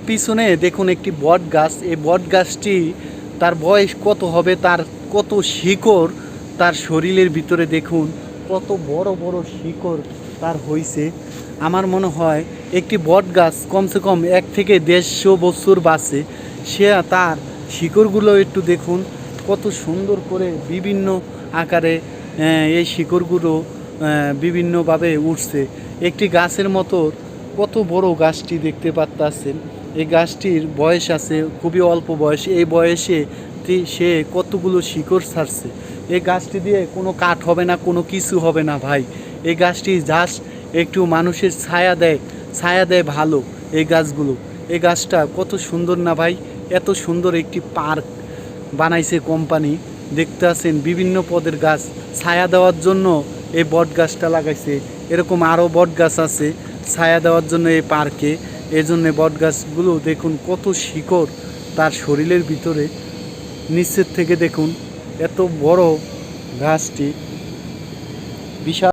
পিছনে দেখুন একটি বট গাছ। এই বট গাছটি তার বয়স কত হবে, তার কত শিকড় তার শরীরের ভিতরে দেখুন, কত বড় বড় শিকড় তার হইছে। আমার মনে হয় একটি বট গাছ কমসে কম 1 থেকে 150 বছর বাঁচে। সে তার শিকড়গুলো একটু দেখুন, কত সুন্দর করে বিভিন্ন আকারে এই শিকড়গুলো বিভিন্নভাবে উঠছে। একটি গাছের মতো কত বড় গাছটি দেখতে পাচ্ছেন। এই গাছটির বয়স আছে খুবই অল্প বয়স। এই বয়সে সে কতগুলো শিকড় ছাড়ছে। এই গাছটি দিয়ে কোনো কাঠ হবে না, কোনো কিছু হবে না ভাই। এই গাছটি জাস্ট একটু মানুষের ছায়া দেয় ভালো। এই গাছগুলো, এই গাছটা কত সুন্দর না ভাই। এত সুন্দর একটি পার্ক বানাইছে কোম্পানি। দেখতে আছেন বিভিন্ন পদের গাছ ছায়া দেওয়ার জন্য এই বট গাছটা লাগাইছে। এরকম আরও বট গাছ আছে ছায়া দেওয়ার জন্য এই পার্কে। এই জন্যে বট গাছগুলো দেখুন কত শিকড় তার শরীরের ভিতরে। নিচের থেকে দেখুন এত বড় গাছটি, বিশাল।